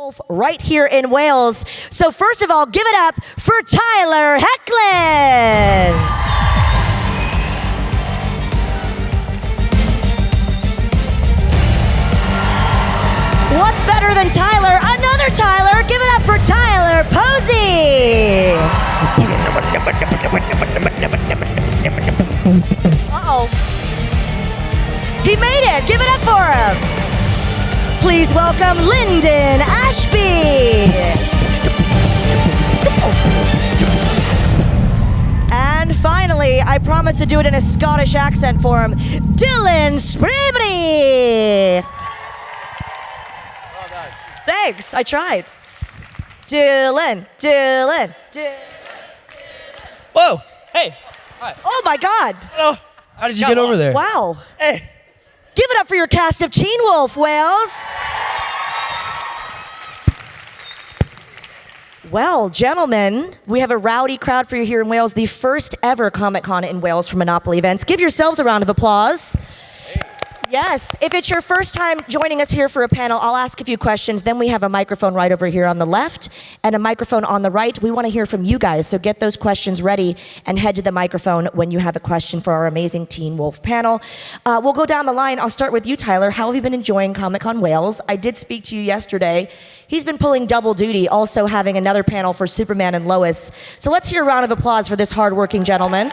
Wolf right here in Wales. So first of all, give it up for Tyler Hoechlin. What's better than Tyler? Another Tyler. Give it up for Tyler Posey. Uh-oh. He made it. Give it up for him. Please welcome Linden Ashby. And finally, I promised to do it in a Scottish accent for him, Dylan Sprayberry. Oh, nice. Thanks, I tried. Dylan. Whoa, hey. Hi. Oh my God. Hello. How did you get over there? Wow. Hey. Give it up for your cast of Teen Wolf, Wales. Well, gentlemen, we have a rowdy crowd for you here in Wales, the first ever Comic-Con in Wales for Monopoly Events. Give yourselves a round of applause. Yes, if it's your first time joining us here for a panel, I'll ask a few questions. Then we have a microphone right over here on the left and a microphone on the right. We want to hear from you guys, so get those questions ready and head to the microphone when you have a question for our amazing Teen Wolf panel. We'll go down the line. I'll start with you, Tyler. How have you been enjoying Comic-Con Wales? I did speak to you yesterday. He's been pulling double duty, also having another panel for Superman and Lois. So let's hear a round of applause for this hardworking gentleman.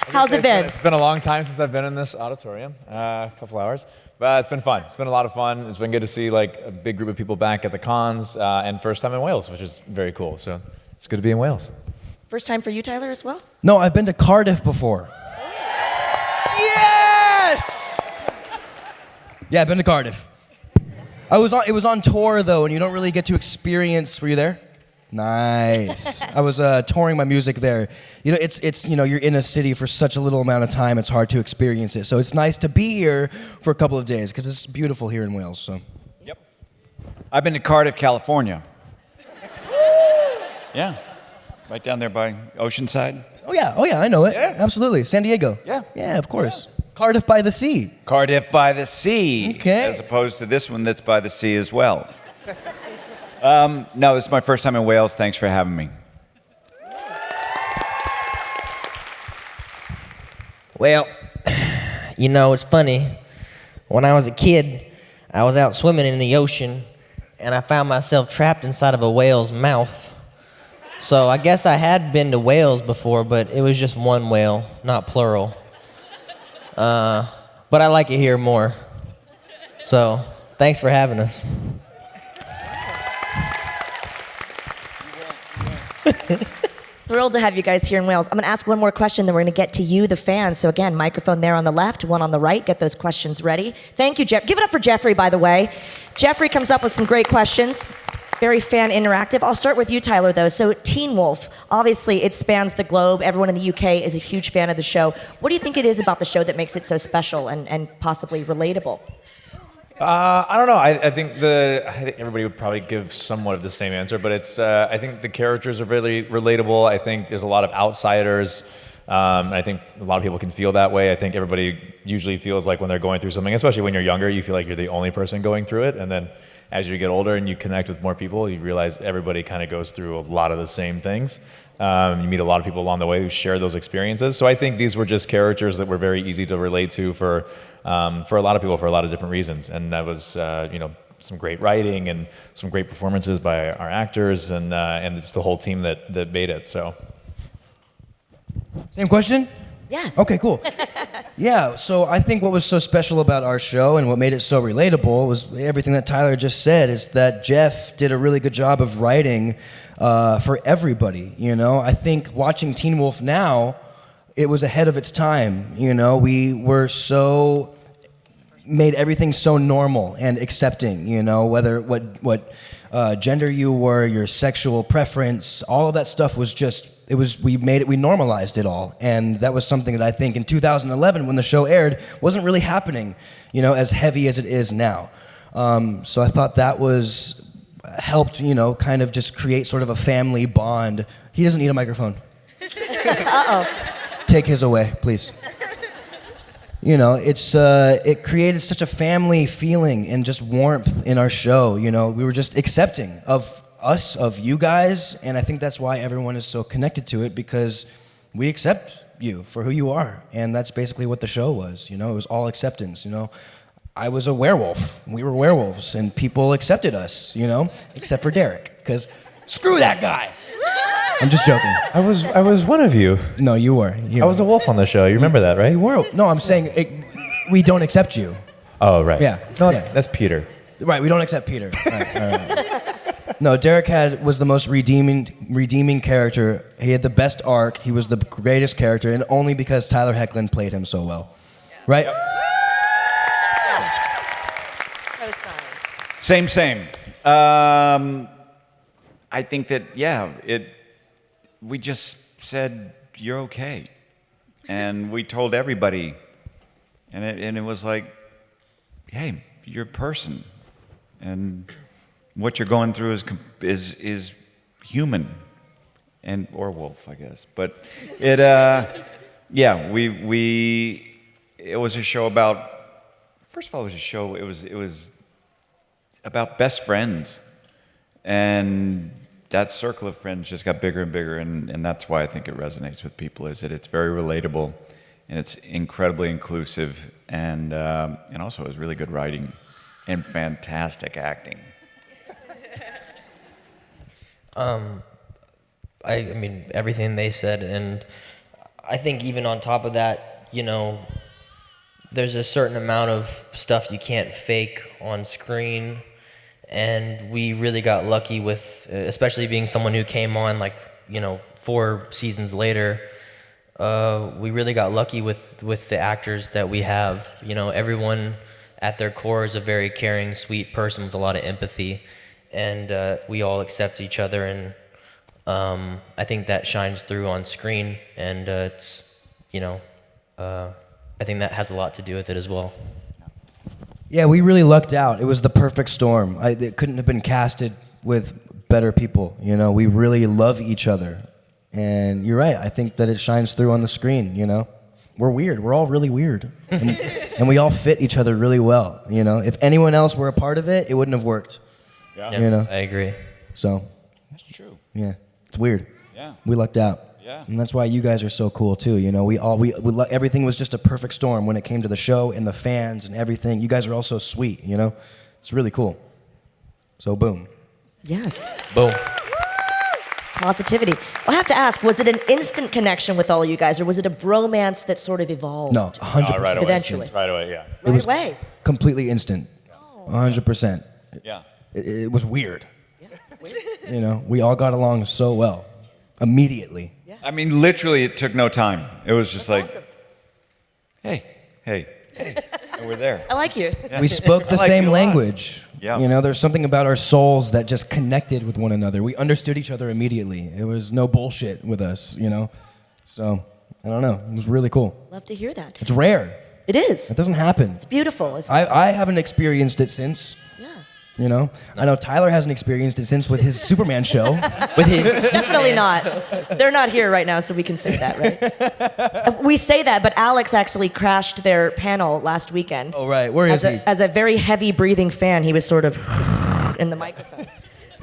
How's it been? It's been a long time since I've been in this auditorium, a couple hours, but it's been fun. It's been a lot of fun. It's been good to see like a big group of people back at the cons, and first time in Wales, which is very cool. So it's good to be in Wales. First time for you, Tyler, as well? No, I've been to Cardiff before. Yes! Yeah, I've been to Cardiff. It was on tour though, and you don't really get to experience. Were you there? Nice. I was touring my music there. You know, it's you're in a city for such a little amount of time. It's hard to experience it. So it's nice to be here for a couple of days because it's beautiful here in Wales. So. Yep. I've been to Cardiff, California. Yeah. Right down there by Oceanside. Oh yeah, I know it. Yeah. Absolutely. San Diego. Yeah. Yeah, of course. Yeah. Cardiff by the sea. Cardiff by the sea. Okay. As opposed to this one that's by the sea as well. No, this is my first time in Wales. Thanks for having me. Well, you know, it's funny. When I was a kid, I was out swimming in the ocean, and I found myself trapped inside of a whale's mouth. So I guess I had been to Wales before, but it was just one whale, not plural. But I like it here more. So thanks for having us. Thrilled to have you guys here in Wales. I'm going to ask one more question, then we're going to get to you, the fans. So again, microphone there on the left, one on the right. Get those questions ready. Thank you, Jeff. Give it up for Jeffrey, by the way. Jeffrey comes up with some great questions. Very fan interactive. I'll start with you, Tyler, though. So Teen Wolf, obviously it spans the globe. Everyone in the UK is a huge fan of the show. What do you think it is about the show that makes it so special and possibly relatable? I don't know. I think everybody would probably give somewhat of the same answer, but it's. I think the characters are really relatable. I think there's a lot of outsiders. I think a lot of people can feel that way. I think everybody usually feels like when they're going through something, especially when you're younger, you feel like you're the only person going through it, and then as you get older and you connect with more people, you realize everybody kind of goes through a lot of the same things. You meet a lot of people along the way who share those experiences. So I think these were just characters that were very easy to relate to for a lot of people for a lot of different reasons. And that was, some great writing and some great performances by our actors, and it's the whole team that made it. So. Same question? Yes. Okay, cool. Yeah, so I think what was so special about our show and what made it so relatable was everything that Tyler just said, is that Jeff did a really good job of writing for everybody, you know? I think watching Teen Wolf now, it was ahead of its time, you know? We were made everything so normal and accepting, you know? Whether what gender you were, your sexual preference, all of that stuff was just, we normalized it all. And that was something that I think in 2011, when the show aired, wasn't really happening, you know, as heavy as it is now. So I thought that helped, you know, kind of just create sort of a family bond. He doesn't need a microphone. Uh-oh. Take his away, please. you know, it created such a family feeling and just warmth in our show. You know, we were just accepting of us, of you guys, and I think that's why everyone is so connected to it, because we accept you for who you are, and that's basically what the show was. You know, it was all acceptance. You know, I was a werewolf, we were werewolves, and people accepted us. You know, except for Derek, because screw that guy. I'm just joking. I was one of you. No, you were. I was a wolf on the show. You remember that, right? You were. No, I'm saying we don't accept you. Oh, right. Yeah. No, Yeah. that's Peter. Right, we don't accept Peter. Right. No, Derek was the most redeeming character. He had the best arc. He was the greatest character, and only because Tyler Hoechlin played him so well. Right? Yep. Same. I think that, we just said, you're okay. And we told everybody. And it was like, hey, you're a person. And what you're going through is human. Or wolf, I guess. But it was a show about, first of all, it was about best friends. And that circle of friends just got bigger and bigger, and that's why I think it resonates with people, is that it's very relatable, and it's incredibly inclusive, and also it was really good writing and fantastic acting. I mean, everything they said, and I think even on top of that, you know, there's a certain amount of stuff you can't fake on screen. And we really got lucky with, especially being someone who came on 4 seasons later, we really got lucky with the actors that we have. You know, everyone at their core is a very caring, sweet person with a lot of empathy, and we all accept each other, and I think that shines through on screen, and it's, you know, I think that has a lot to do with it as well. Yeah, we really lucked out. It was the perfect storm. It couldn't have been casted with better people. You know, we really love each other. And you're right. I think that it shines through on the screen, you know. We're weird. We're all really weird. And we all fit each other really well, you know. If anyone else were a part of it, it wouldn't have worked. Yeah. You know? I agree. So. That's true. Yeah. It's weird. Yeah. We lucked out. Yeah. And that's why you guys are so cool too. You know, everything was just a perfect storm when it came to the show and the fans and everything. You guys are all so sweet, you know? It's really cool. So boom. Yes. Boom. Positivity. Well, I have to ask, was it an instant connection with all of you guys, or was it a bromance that sort of evolved? No, 100%. Right away. Eventually. Right away, yeah. Right away. Completely instant. 100%. Yeah. It was weird. You know, we all got along so well. Immediately. I mean, literally, it took no time. It was just like, Awesome. hey, and we're there. I like you. We spoke the I like same you a lot. language. Yeah. You know, there's something about our souls that just connected with one another. We understood each other immediately. It was no bullshit with us, you know? So, I don't know. It was really cool. Love to hear that. It's rare. It is. It doesn't happen. It's beautiful. It's I haven't experienced it since. yeah. You know, I know Tyler hasn't experienced it since with his Superman show. With his Definitely not. They're not here right now, so we can say that, right? We say that, but Alex actually crashed their panel last weekend. Oh right, where is he? As a very heavy breathing fan, he was sort of in the microphone.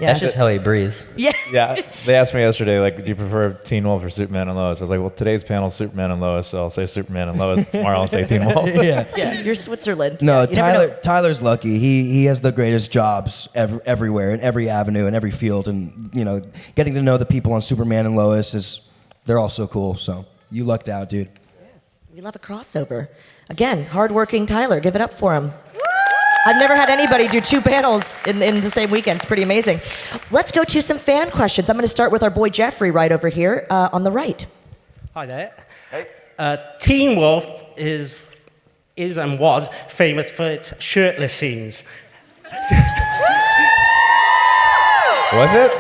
Yeah. That's just how he breathes. Yeah. Yeah, they asked me yesterday, like, do you prefer Teen Wolf or Superman and Lois? I was like, well, today's panel's Superman and Lois, so I'll say Superman and Lois. Tomorrow I'll say Teen Wolf. Yeah. Yeah, you're Switzerland. No, Yeah, you never know. Tyler's lucky. He has the greatest jobs everywhere, in every avenue, in every field, and you know, getting to know the people on Superman and Lois they're all so cool. So you lucked out, dude. Yes, we love a crossover. Again, hardworking Tyler. Give it up for him. I've never had anybody do 2 panels in the same weekend. It's pretty amazing. Let's go to some fan questions. I'm going to start with our boy Jeffrey right over here on the right. Hi there. Hey. Teen Wolf is and was famous for its shirtless scenes. Was it?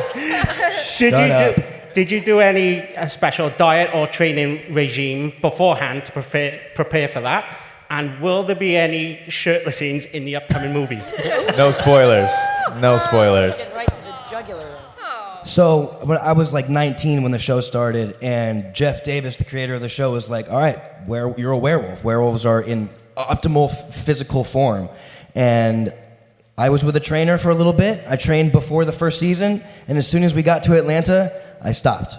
Did you do any special diet or training regime beforehand to prepare for that? And will there be any shirtless scenes in the upcoming movie? No spoilers. No spoilers. Right to the jugular. So when I was like 19 when the show started, and Jeff Davis, the creator of the show, was like, "All right, you're a werewolf. Werewolves are in optimal physical form." And I was with a trainer for a little bit. I trained before the first season, and as soon as we got to Atlanta, I stopped.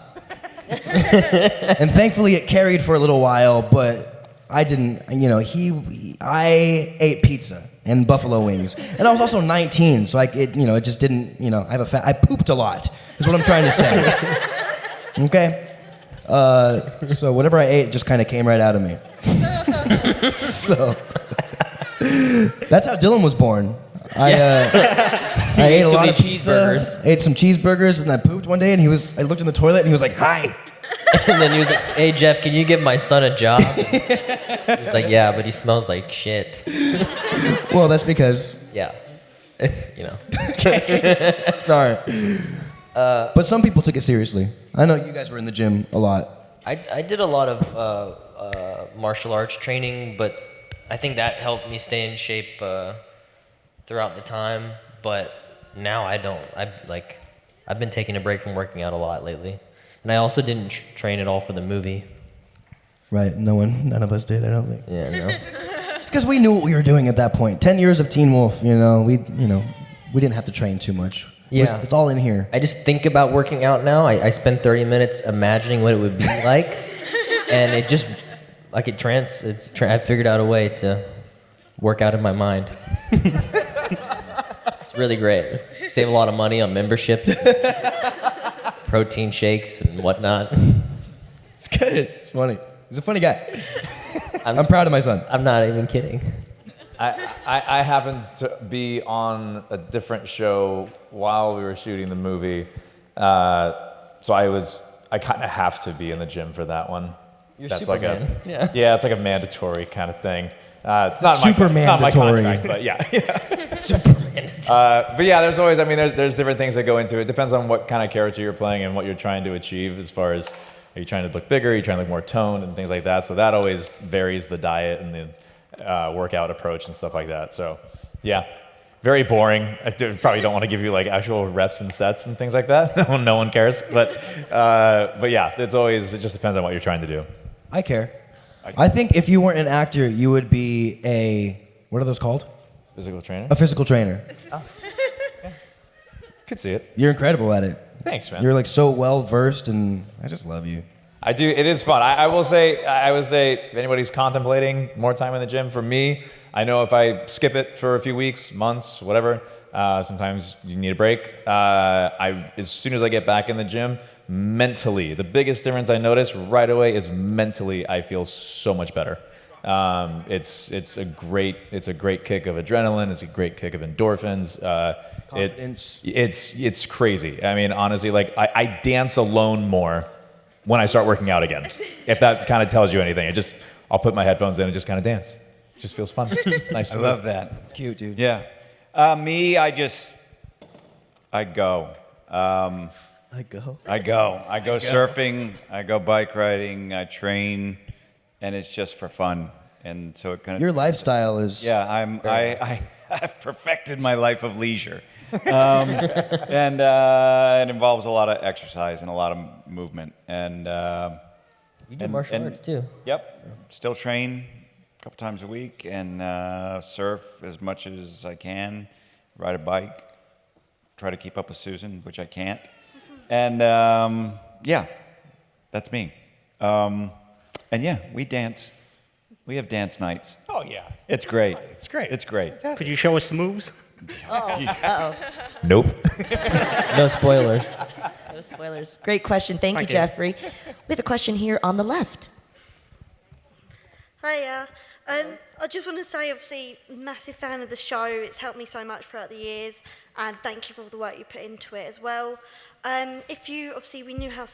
And thankfully, it carried for a little while, but I didn't. I ate pizza and buffalo wings, and I was also 19, so it just didn't. I pooped a lot. Is what I'm trying to say. Okay. So whatever I ate just kind of came right out of me. So that's how Dylan was born. I ate a lot of pizza, ate some cheeseburgers, and I pooped one day. And I looked in the toilet, and he was like, "Hi." And then he was like, "Hey Jeff, can you give my son a job?" He was like, "Yeah, but he smells like shit." Well, that's because. Yeah, Sorry. But some people took it seriously. I know you guys were in the gym a lot. I did a lot of martial arts training, but I think that helped me stay in shape throughout the time. But now I don't. I've been taking a break from working out a lot lately, and I also didn't train at all for the movie. Right. None of us did. I don't think. Yeah. No. It's because we knew what we were doing at that point. 10 years of Teen Wolf. We didn't have to train too much. Yeah. It's all in here. I just think about working out now. I spend 30 minutes imagining what it would be like, and it just I figured out a way to work out in my mind. It's really great. Save a lot of money on memberships, protein shakes, and whatnot. It's good. It's funny. He's a funny guy. I'm proud of my son. I'm not even kidding. I happened to be on a different show while we were shooting the movie, so I kind of have to be in the gym for that one. That's Superman. Like yeah, it's like a mandatory kind of thing. It's not Super not my mandatory. contract, but yeah. Super mandatory. But yeah, there's always. There's different things that go into it. It depends on what kind of character you're playing and what you're trying to achieve. As far as, are you trying to look bigger? Are you trying to look more toned and things like that? So that always varies the diet and the workout approach and stuff like that. So yeah, very boring. I probably don't want to give you like actual reps and sets and things like that. No one cares. But yeah, it just depends on what you're trying to do. I care. I think if you weren't an actor, you would be what are those called? Physical trainer? A physical trainer. Oh. Yeah. Could see it. You're incredible at it. Thanks, man. You're like so well versed, and I just love you. I do. It is fun. I would say if anybody's contemplating more time in the gym, for me, I know if I skip it for a few weeks, months, whatever, sometimes you need a break. As soon as I get back in the gym, mentally, the biggest difference I notice right away is mentally, I feel so much better. It's a great kick of adrenaline. It's a great kick of endorphins. Confidence. It's crazy. Honestly, like I dance alone more when I start working out again. If that kind of tells you anything, I'll put my headphones in and just kind of dance. It just feels fun. It's nice. I love that. It's cute, dude. Yeah. Me, I go. I go surfing. I go bike riding. I train, and it's just for fun. And so it kind of. Your lifestyle is. Yeah, I've perfected my life of leisure, and it involves a lot of exercise and a lot of movement. And You do martial arts too. Yep, still train a couple times a week, and surf as much as I can. Ride a bike. Try to keep up with Susan, which I can't. And yeah, that's me. And yeah, we dance. We have dance nights. Oh yeah, It's great. it's great. It's great. Could you show us the moves? Nope. No spoilers. No spoilers. Great question. Thank you, Thank you. Jeffrey. We have a question here on the left. Hiya. I just want to say, obviously, massive fan of the show. It's helped me so much throughout the years, and thank you for all the work you put into it as well. Obviously, we knew how the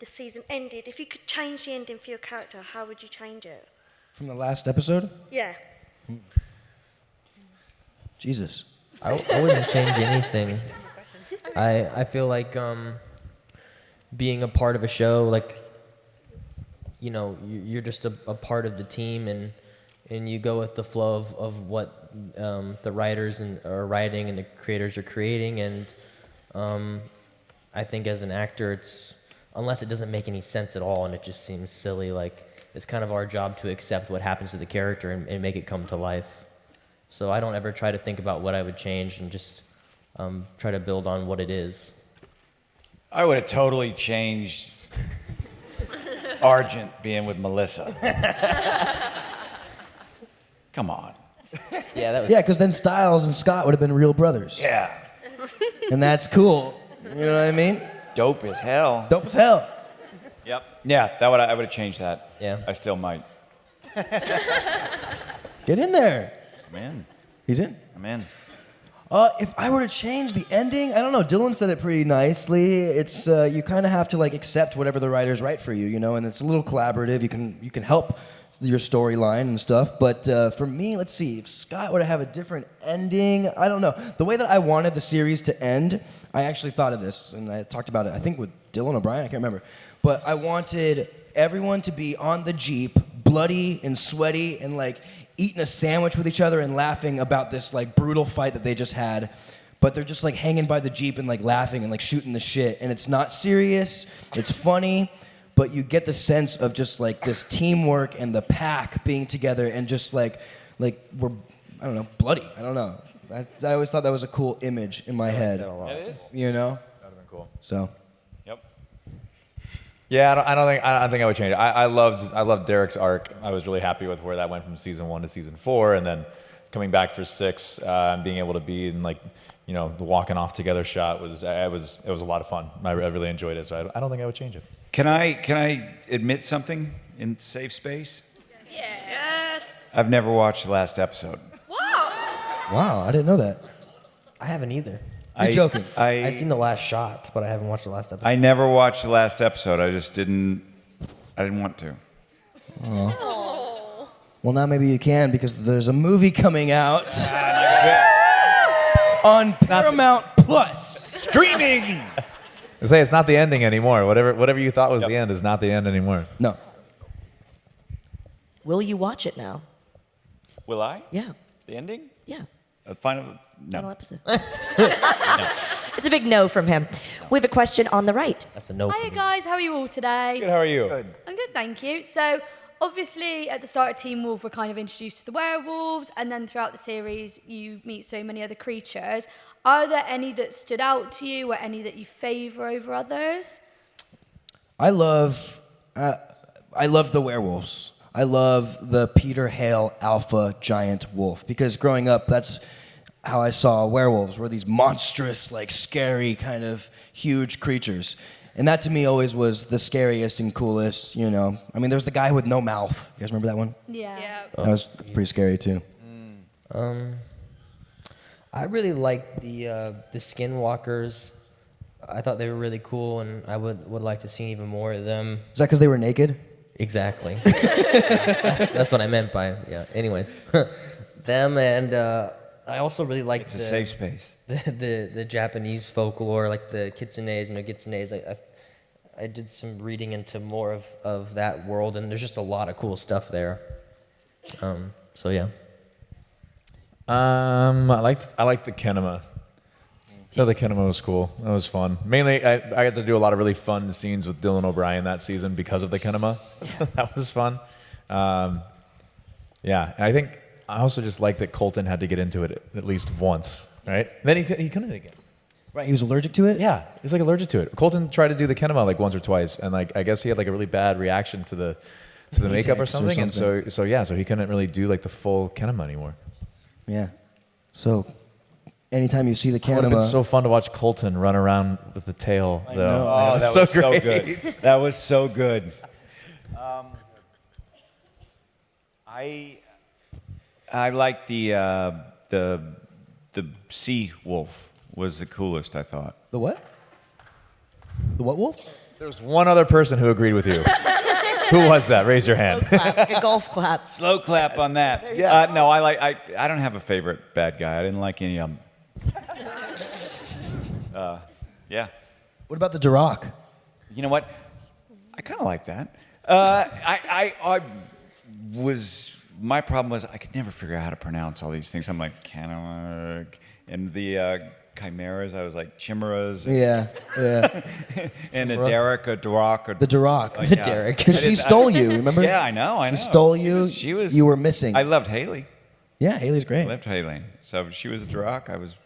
season ended. If you could change the ending for your character, how would you change it? From the last episode? Yeah. Jesus. I wouldn't change anything. I feel like being a part of a show, like, you're just a part of the team, and you go with the flow of what the writers are writing and the creators are creating, and I think as an actor, unless it doesn't make any sense at all and it just seems silly, like it's kind of our job to accept what happens to the character and make it come to life. So I don't ever try to think about what I would change and just try to build on what it is. I would have totally changed Argent being with Melissa. Come on. Yeah, that was. Yeah, because then Styles and Scott would have been real brothers. Yeah. And that's cool. You know what I mean? Dope as hell. Dope as hell. Yep. Yeah, I would have changed that. Yeah. I still might. Get in there. I'm in. He's in. I'm in. If I were to change the ending, I don't know. Dylan said it pretty nicely. It's you kind of have to like accept whatever the writers write for you, you know, and it's a little collaborative. You can help your storyline and stuff. But for me, let's see. If Scott were to have a different ending, I don't know. The way that I wanted the series to end, I actually thought of this, and I talked about it, I think with Dylan O'Brien, I can't remember. But I wanted everyone to be on the Jeep, bloody and sweaty, and like eating a sandwich with each other and laughing about this like brutal fight that they just had. But they're just like hanging by the Jeep and like laughing and like shooting the shit. And it's not serious, it's funny, but you get the sense of just like this teamwork and the pack being together and just like we're, I don't know, bloody. I don't know. I always thought that was a cool image in my head. It is. You know? That would have been cool. So. Yep. Yeah, I don't think I would change it. I loved Derek's arc. I was really happy with where that went from season 1 to season 4, and then coming back for 6 and being able to be in like, you know, the walking off together shot was a lot of fun. I really enjoyed it, so I don't think I would change it. Can I admit something in safe space? Yes. I've never watched the last episode. Wow, I didn't know that. I haven't either. You're joking. I've seen the last shot, but I haven't watched the last episode. I never watched the last episode. I didn't want to. Well, now maybe you can because there's a movie coming out on Paramount Plus. Streaming! I say it's not the ending anymore. Whatever you thought was the end is not the end anymore. No. Will you watch it now? Will I? Yeah. The ending? Yeah. Final Final episode. It's a big no from him. We have a question on the right. That's a no. Hiya guys, how are you all today? Good, how are you? Good. I'm good, thank you. So, obviously, at the start of Teen Wolf, we're kind of introduced to the werewolves, and then throughout the series, you meet so many other creatures. Are there any that stood out to you, or any that you favour over others? I love the werewolves. I love the Peter Hale alpha giant wolf because growing up, that's how I saw werewolves, were these monstrous, like scary kind of huge creatures. And that to me always was the scariest and coolest, you know. I mean, there's the guy with no mouth. You guys remember that one? Yeah. That was pretty scary too. I really liked the skinwalkers. I thought they were really cool, and I would like to see even more of them. Is that because they were naked? Exactly. That's what I meant by, yeah. Anyways, them, and I also really liked It's a safe space. the Japanese folklore, like the kitsunes, gitsunes. I did some reading into more of that world, and there's just a lot of cool stuff there. So yeah. I liked the kinema. I thought the kinema was cool. That was fun. Mainly, I got to do a lot of really fun scenes with Dylan O'Brien that season because of the kinema. So that was fun. Yeah, and I think I also just liked that Colton had to get into it at least once, right? And then he couldn't again. Right, he was allergic to it? Yeah, he was like allergic to it. Colton tried to do the kinema like once or twice, and like I guess he had like a really bad reaction to the makeup or something, and so he couldn't really do like the full kinema anymore. Yeah. So, anytime you see the It would have been kinema... so fun to watch Colton run around with the tail. I though. know. Oh, that So was so great. good. That was so good. I like the sea wolf was the coolest, I thought. The what? The what wolf? There's one other person who agreed with you. Who was that? Raise your hand. Clap, like a golf clap. Slow clap on that. Yeah. No, I don't have a favorite bad guy. I didn't like any of them. Yeah. What about the Duroc? You know what? I kind of like that. My problem was I could never figure out how to pronounce all these things. I'm like, and the chimeras. I was like chimeras. Yeah, yeah. And a Derek, a Duroc. The Duroc. The Derek. Because she stole you, remember? Yeah, I know. She stole you. She was. You were missing. I loved Haley. Yeah, Haley's I great. loved Haley. So she was a Duroc. I was.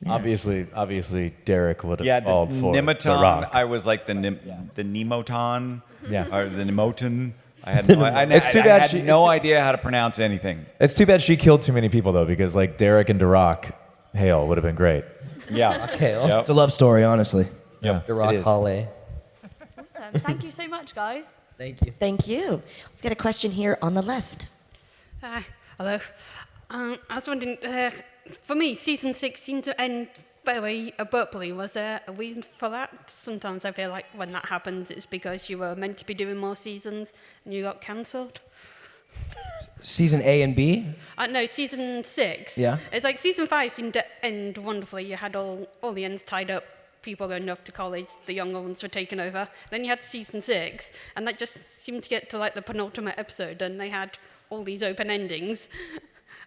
Obviously, Derek would have Yeah, the called for the Nemoton. rock. I was like the Nemoton. Yeah. Or the Nemoton. I had no, It's too bad I had she- no idea how to pronounce anything. It's too bad she killed too many people though, because like Derek and Duroc Hale would have been great. Yeah. Hale. Yep. It's a love story, honestly. Yeah. The Rock is. Hallway. Awesome. Thank you so much, guys. Thank you. Thank you. We've got a question here on the left. Hello. I was wondering, for me, season 6 seemed to end very abruptly. Was there a reason for that? Sometimes I feel like when that happens, it's because you were meant to be doing more seasons and you got cancelled. Season A and B? No, season 6. Yeah. It's like season 5 seemed to end wonderfully. You had all the ends tied up. People going off to college, the younger ones were taken over. Then you had season 6, and that just seemed to get to like the penultimate episode, and they had all these open endings,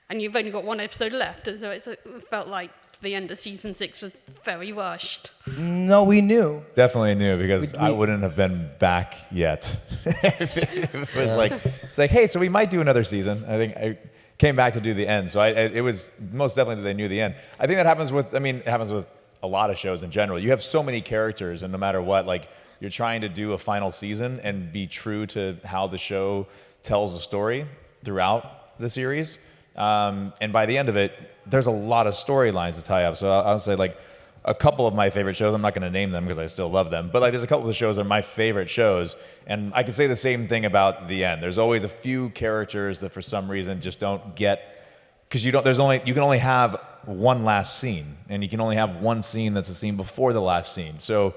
and you've only got one episode left, and so it felt like the end of season 6 was very rushed. No, we knew. Definitely knew because I wouldn't have been back yet. If it was like, it's like, hey, so we might do another season. I think I came back to do the end. So it was most definitely that they knew the end. I think that happens with, it happens with a lot of shows in general. You have so many characters, and no matter what, like you're trying to do a final season and be true to how the show tells the story throughout the series. And by the end of it, there's a lot of storylines to tie up. So I would say like a couple of my favorite shows, I'm not going to name them because I still love them, but like there's a couple of the shows that are my favorite shows, and I can say the same thing about the end. There's always a few characters that for some reason just don't get, because you can only have one last scene, and you can only have one scene that's a scene before the last scene. So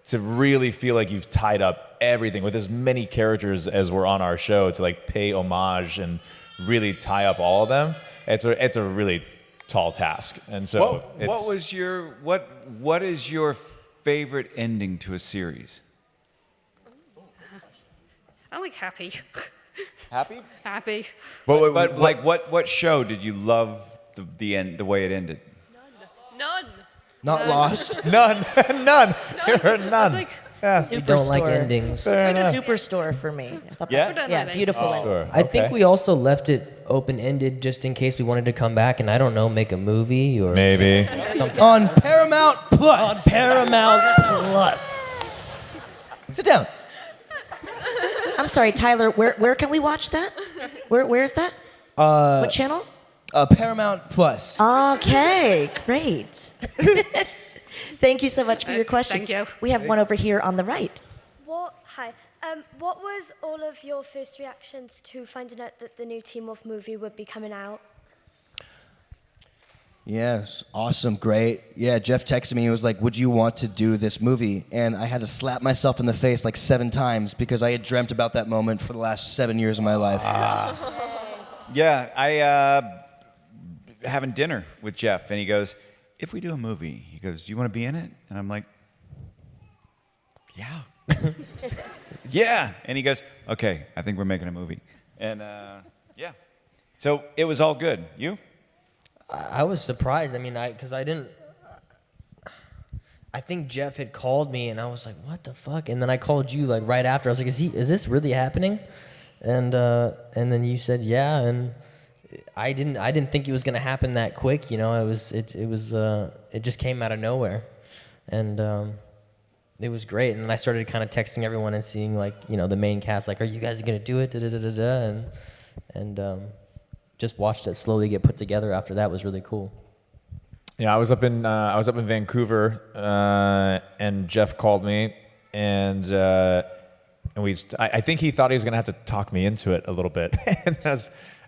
to really feel like you've tied up everything with as many characters as were on our show, to like pay homage and really tie up all of them, it's a really tall task. And so what is your favorite ending to a series? I like Happy. Happy? Happy. But like what show did you love the end, the way it ended? None. Not Lost. none. There are none. Like, We don't like Superstore. endings. Superstore for me. I thought Yeah? that was, yeah, beautiful. ending. Sure. I think Okay. we also left it open-ended just in case we wanted to come back and, I don't know, make a movie or Maybe. something. On Paramount Plus. Paramount Plus. Sit down. I'm sorry, Tyler. Where can we watch that? Where is that? What channel? Paramount Plus. Okay, great. Thank you so much for your question. Thank you. We have one over here on the right. What was all of your first reactions to finding out that the new Teen Wolf movie would be coming out? Yes, awesome, great. Yeah, Jeff texted me. He was like, "Would you want to do this movie?" And I had to slap myself in the face like 7 times because I had dreamt about that moment for the last 7 years of my life. Yeah, I having dinner with Jeff, and he goes, "If we do a movie," he goes, "Do you want to be in it?" And I'm like, "Yeah." Yeah. And he goes, "Okay, I think we're making a movie." And yeah. So it was all good. You? I was surprised. I mean, because I didn't. I think Jeff had called me, and I was like, "What the fuck?" And then I called you like right after. I was like, "Is this really happening?" And then you said, "Yeah." And I didn't think it was gonna happen that quick. You know, it just came out of nowhere, and it was great. And then I started kind of texting everyone and seeing like, you know, the main cast, like, "Are you guys gonna do it?" Da da da da da. And just watched it slowly get put together after that was really cool. Yeah, I was up in Vancouver, and Jeff called me, and I think he thought he was gonna have to talk me into it a little bit. And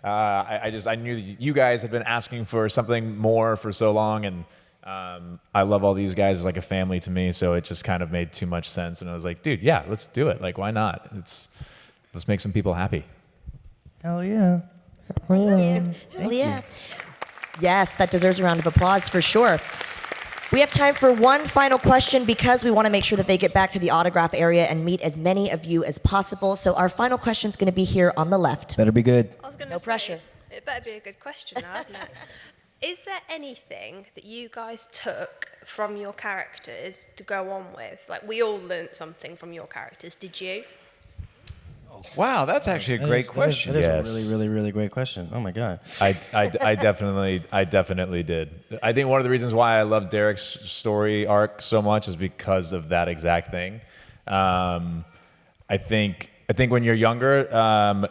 I knew you guys had been asking for something more for so long, and I love all these guys as like a family to me, so it just kind of made too much sense. And I was like, dude, yeah, let's do it. Like, why not? Let's make some people happy. Hell yeah. Hell yeah. Yes, that deserves a round of applause for sure. We have time for one final question because we want to make sure that they get back to the autograph area and meet as many of you as possible. So our final question is going to be here on the left. Better be good. I was going No pressure. It better be a good question now, isn't it? Is there anything that you guys took from your characters to go on with? Like, we all learnt something from your characters. Did you? Wow, that's actually a great question. That is Yes. a really, really, really great question. Oh my God. I definitely did. I think one of the reasons why I love Derek's story arc so much is because of that exact thing. I think when you're younger, I'll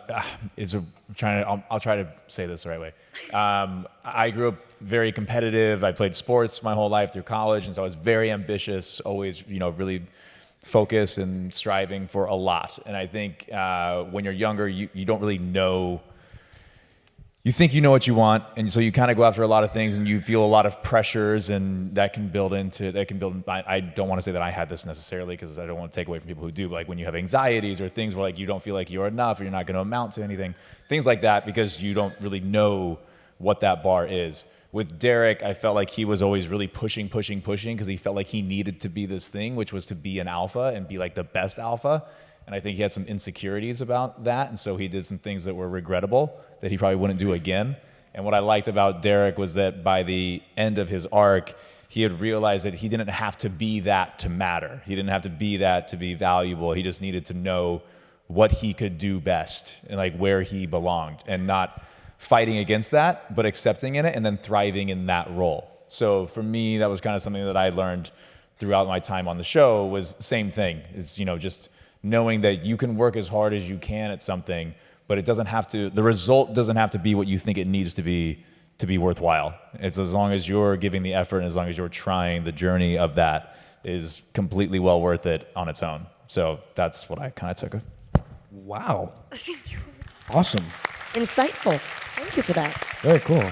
try to say this the right way. I grew up very competitive. I played sports my whole life through college, and so I was very ambitious, always, really focused and striving for a lot. And I think when you're younger, you don't really know. You think you know what you want, and so you kind of go after a lot of things, and you feel a lot of pressures, and that can build. I don't want to say that I had this necessarily, because I don't want to take away from people who do. But like when you have anxieties or things where like you don't feel like you're enough, or you're not going to amount to anything, things like that, because you don't really know what that bar is. With Derek, I felt like he was always really pushing, because he felt like he needed to be this thing, which was to be an alpha and be like the best alpha. And I think he had some insecurities about that, and so he did some things that were regrettable that he probably wouldn't do again. And what I liked about Derek was that by the end of his arc, he had realized that he didn't have to be that to matter. He didn't have to be that to be valuable. He just needed to know what he could do best and like where he belonged, and not fighting against that, but accepting in it and then thriving in that role. So for me, that was kind of something that I learned throughout my time on the show. Was same thing. It's just knowing that you can work as hard as you can at something, but it doesn't have to, the result doesn't have to be what you think it needs to be worthwhile. It's as long as you're giving the effort and as long as you're trying, the journey of that is completely well worth it on its own. So that's what I kind of took. Wow. Awesome. Insightful. Thank you for that. Very cool.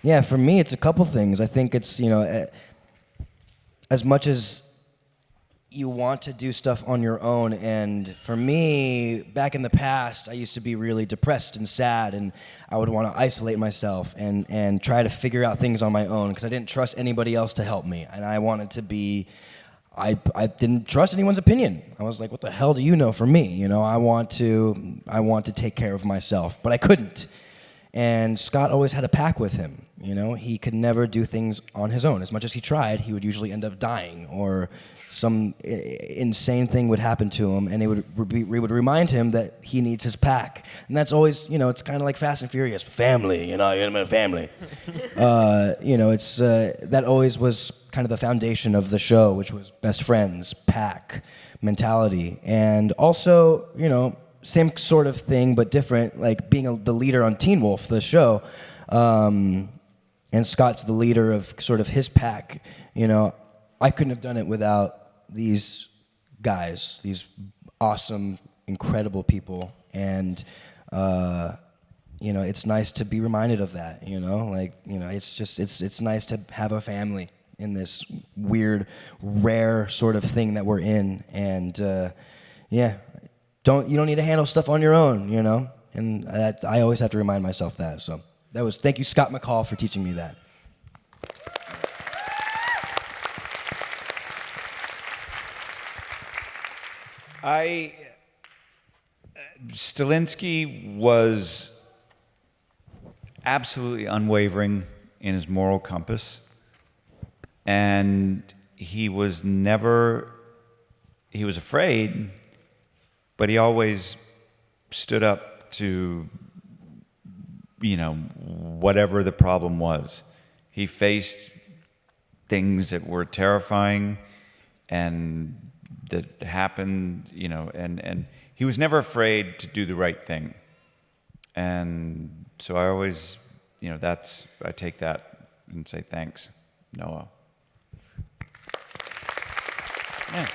Yeah, for me, it's a couple things. I think it's, as much as you want to do stuff on your own, and for me, back in the past, I used to be really depressed and sad, and I would want to isolate myself and try to figure out things on my own because I didn't trust anybody else to help me, and I wanted to be. I didn't trust anyone's opinion. I was like, what the hell do you know for me? I want to take care of myself, but I couldn't. And Scott always had a pack with him. He could never do things on his own. As much as he tried, he would usually end up dying, or some insane thing would happen to him, and we would remind him that he needs his pack. And that's always, it's kind of like Fast and Furious, family, you're a family. It's that always was kind of the foundation of the show, which was best friends, pack mentality, and also, same sort of thing but different, like being the leader on Teen Wolf, the show, and Scott's the leader of sort of his pack. I couldn't have done it without these guys, these awesome, incredible people, and it's nice to be reminded of that. It's nice to have a family in this weird, rare sort of thing that we're in, and you don't need to handle stuff on your own, and I always have to remind myself that. So thank you, Scott McCall, for teaching me that. Stilinski was absolutely unwavering in his moral compass, and he was afraid, but he always stood up to, whatever the problem was. He faced things that were terrifying and that happened, and he was never afraid to do the right thing. And so I always, I take that and say thanks, Noah. Yeah.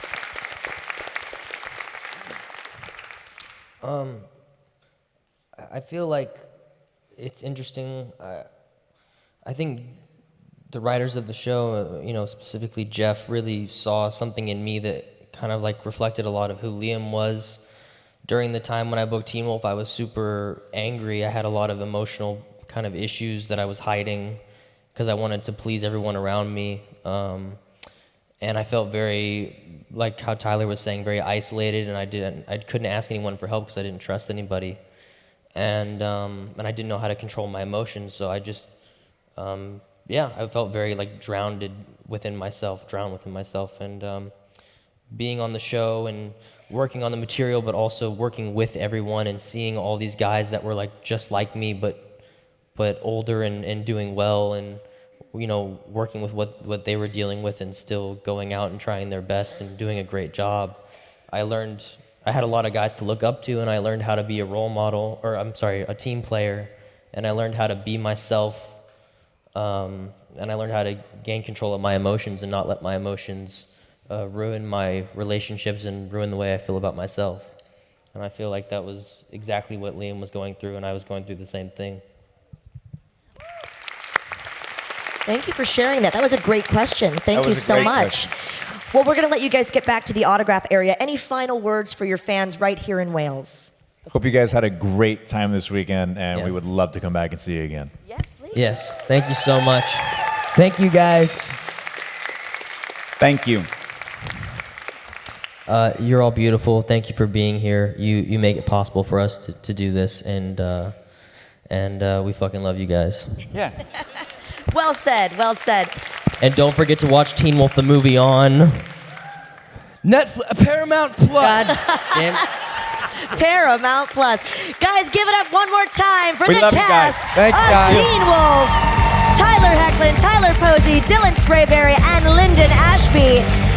I feel like it's interesting. I think the writers of the show, specifically Jeff, really saw something in me that kind of like reflected a lot of who Liam was. During the time when I booked Teen Wolf, I was super angry. I had a lot of emotional kind of issues that I was hiding because I wanted to please everyone around me. And I felt very, like how Tyler was saying, very isolated, and I couldn't ask anyone for help because I didn't trust anybody. and I didn't know how to control my emotions. So I just, I felt very like drowned within myself, and being on the show and working on the material, but also working with everyone and seeing all these guys that were like just like me, but older and doing well, and working with what they were dealing with and still going out and trying their best and doing a great job. I had a lot of guys to look up to, and I learned how to be a role model, a team player, and I learned how to be myself, and I learned how to gain control of my emotions and not let my emotions ruin my relationships and ruin the way I feel about myself. And I feel like that was exactly what Liam was going through, and I was going through the same thing. Thank you for sharing that. That was a great question. Thank you so much. Well, we're going to let you guys get back to the autograph area. Any final words for your fans right here in Wales? Hope you guys had a great time this weekend, and we would love to come back and see you again. Yes, please. Yes, thank you so much. Thank you, guys. Thank you. You're all beautiful. Thank you for being here. You make it possible for us to do this, and we fucking love you guys. Yeah. Well said, well said. And don't forget to watch Teen Wolf the movie on Netflix, Paramount Plus. God damn. Paramount Plus. Guys, give it up one more time for We the love you guys. cast Thanks, of guys. Teen Wolf. Tyler Hoechlin, Tyler Posey, Dylan Sprayberry, and Linden Ashby.